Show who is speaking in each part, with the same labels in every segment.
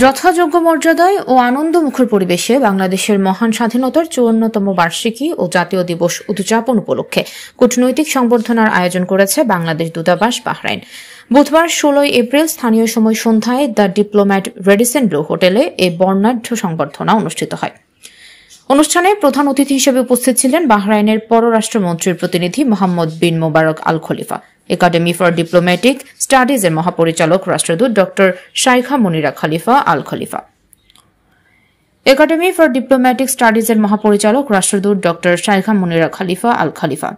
Speaker 1: যথাযোগ্য মর্যাদায় ও আনন্দমুখর পরিবেশে বাংলাদেশের মহান স্বাধীনতার ৫৪তম বার্ষিকী ও জাতীয় দিবস উদযাপন উপলক্ষে কূটনৈতিক সংবর্ধনার আয়োজন করেছে বাংলাদেশ দূতাবাস বাহরাইন। বুধবার ১৬ এপ্রিল স্থানীয় সময় সন্ধ্যায় দ্য ডিপ্লোম্যাট রেডিসন ব্লু হোটেলে এই বর্ণাঢ্য সংবর্ধনা অনুষ্ঠিত হয়। অনুষ্ঠানে প্রধান অতিথি হিসেবে উপস্থিত ছিলেন বাহরাইনের পররাষ্ট্রমন্ত্রীর প্রতিনিধি মোহাম্মদ বিন মোবারক আল খলিফা, একাডেমি ফর ডিপ্লোম্যাটিক স্টাডিজের মহাপরিচালক রাষ্ট্রদূত ড শাইখা মুনিরা খলিফা আল খলিফা। একাডেমি ফর ডিপ্লোম্যাটিক স্টাডিজের মহাপরিচালক রাষ্ট্রদূত ড শাইখা মুনিরা খলিফা আল খলিফা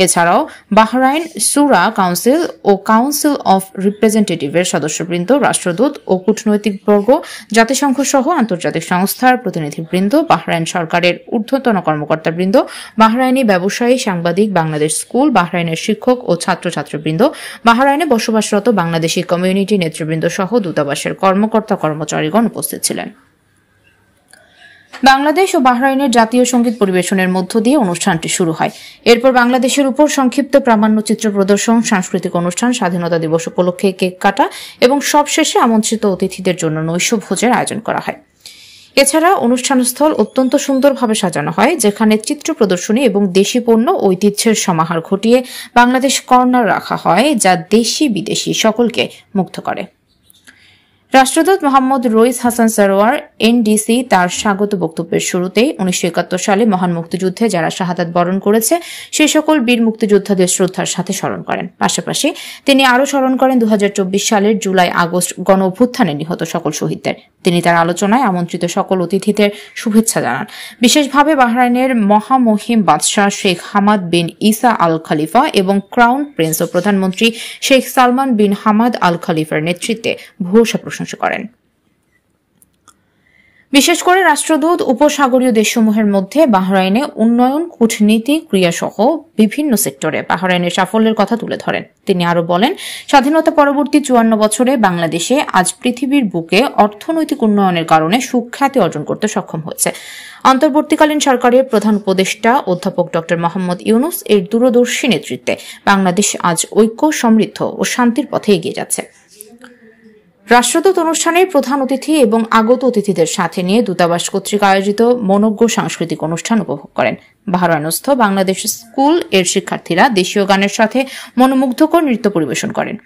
Speaker 1: এছাড়াও বাহরাইন সুরা কাউন্সিল ও কাউন্সিল অফ রিপ্রেজেন্টেটিভের সদস্যবৃন্দ, রাষ্ট্রদূত ও কূটনৈতিকবর্গ, জাতিসংঘ সহ আন্তর্জাতিক সংস্থার প্রতিনিধিবৃন্দ, বাহরাইন সরকারের ঊর্ধ্বতন কর্মকর্তাবৃন্দ, বাহরাইনি ব্যবসায়ী, সাংবাদিক, বাংলাদেশ স্কুল, বাহরাইনের শিক্ষক ও ছাত্রছাত্রীবৃন্দ, বাহরাইনে বসবাসরত বাংলাদেশি কমিউনিটি নেতৃবৃন্দ সহ দূতাবাসের কর্মকর্তা কর্মচারীগণ উপস্থিত ছিলেন। বাংলাদেশ ও বাহরাইনের জাতীয় সঙ্গীত পরিবেশনের মধ্য দিয়ে অনুষ্ঠানটি শুরু হয়। এরপর বাংলাদেশের উপর সংক্ষিপ্ত প্রামাণ্যচিত্র প্রদর্শন, সাংস্কৃতিক অনুষ্ঠান, স্বাধীনতা দিবস উপলক্ষে কেক কাটা এবং সবশেষে আমন্ত্রিত অতিথিদের জন্য নৈশভোজের আয়োজন করা হয়। এছাড়া অনুষ্ঠানস্থল অত্যন্ত সুন্দরভাবে সাজানো হয়, যেখানে চিত্র প্রদর্শনী এবং দেশি পণ্য ঐতিহ্যের সমাহার ঘটিয়ে বাংলাদেশ কর্নার রাখা হয়, যা দেশি বিদেশি সকলকে মুগ্ধ করে। রাষ্ট্রদূত মোহাম্মদ রইস হাসান সরোয়ার এনডিসি তার স্বাগত বক্তব্যের শুরুতেই ১৯৭১ সালে মহান মুক্তিযুদ্ধে যারা শাহাদাত বরণ করেছে সেই সকল বীর মুক্তিযোদ্ধাদের শ্রদ্ধার সাথে স্মরণ করেন। পাশাপাশি তিনি আরও স্মরণ করেন ২০২৪ সালের জুলাই আগস্ট গণ অভ্যুত্থানে নিহত সকল শহীদদের। তিনি তার আলোচনায় আমন্ত্রিত সকল অতিথিদের শুভেচ্ছা জানান। বিশেষভাবে বাহরাইনের মহামহিম বাদশাহ শেখ হামাদ বিন ইসা আল খলিফা এবং ক্রাউন প্রিন্স ও প্রধানমন্ত্রী Sheikh Salman bin Hamad Al খলিফার নেতৃত্বে ভূয়সী প্রশংসা করেন। বিশেষ করে রাষ্ট্রদূত উপসাগরীয় দেশসমূহের মধ্যে বাহরাইনে উন্নয়ন, কূটনীতি, ক্রিয়াসহ বিভিন্ন সেক্টরে বাহরাইনের সাফল্যের কথা তুলে ধরেন। তিনি আরও বলেন, স্বাধীনতা পরবর্তী ৫৪ বছরে বাংলাদেশে আজ পৃথিবীর বুকে অর্থনৈতিক উন্নয়নের কারণে সুখ্যাতি অর্জন করতে সক্ষম হয়েছে। অন্তর্বর্তীকালীন সরকারের প্রধান উপদেষ্টা অধ্যাপক ড মোহাম্মদ ইউনুস এর দূরদর্শী নেতৃত্বে বাংলাদেশ আজ ঐক্য, সমৃদ্ধ ও শান্তির পথে এগিয়ে যাচ্ছে। রাষ্ট্রদূত অনুষ্ঠানের প্রধান অতিথি এবং আগত অতিথিদের সাথে নিয়ে দূতাবাস কর্তৃক আয়োজিত মনোজ্ঞ সাংস্কৃতিক অনুষ্ঠান উপভোগ করেন। বাহরাইনস্থ বাংলাদেশ স্কুল এর শিক্ষার্থীরা দেশীয় গানের সাথে মনোমুগ্ধকর নৃত্য পরিবেশন করেন।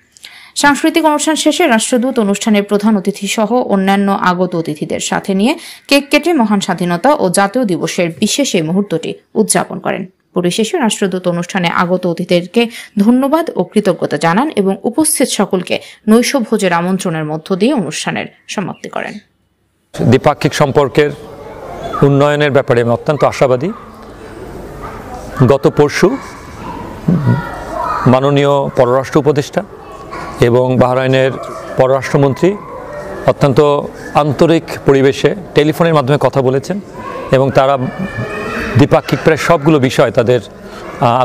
Speaker 1: সাংস্কৃতিক অনুষ্ঠান শেষে রাষ্ট্রদূত অনুষ্ঠানের প্রধান অতিথি সহ অন্যান্য আগত অতিথিদের সাথে নিয়ে কেক কেটে মহান স্বাধীনতা ও জাতীয় দিবসের বিশেষ এই মুহূর্তটি উদযাপন করেন। পরিশেষে রাষ্ট্রদূত অনুষ্ঠানে আগত অতিথিদেরকে ধন্যবাদ ও কৃতজ্ঞতা জানান এবং উপস্থিত সকলকে নৈশভোজের আমন্ত্রণের মধ্য দিয়ে অনুষ্ঠানের সমাপ্তি করেন।
Speaker 2: দ্বিপাক্ষিক সম্পর্কের উন্নয়নের ব্যাপারে আমি অত্যন্ত আশাবাদী। গত পরশু মাননীয় পররাষ্ট্র উপদেষ্টা এবং বাহরাইনের পররাষ্ট্রমন্ত্রী অত্যন্ত আন্তরিক পরিবেশে টেলিফোনের মাধ্যমে কথা বলেছেন এবং তারা দ্বিপাক্ষিক প্রায় সবগুলো বিষয় তাদের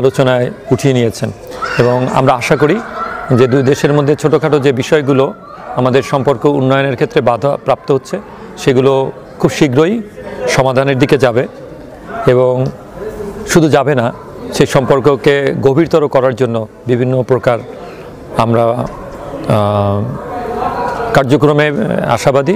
Speaker 2: আলোচনায় উঠিয়ে নিয়েছেন এবং আমরা আশা করি যে দুই দেশের মধ্যে ছোটোখাটো যে বিষয়গুলো আমাদের সম্পর্ক উন্নয়নের ক্ষেত্রে বাধা প্রাপ্ত হচ্ছে সেগুলো খুব শীঘ্রই সমাধানের দিকে যাবে এবং শুধু যাবে না, সেই সম্পর্ককে গভীরতর করার জন্য বিভিন্ন প্রকার আমরা কার্যক্রমে আশাবাদী।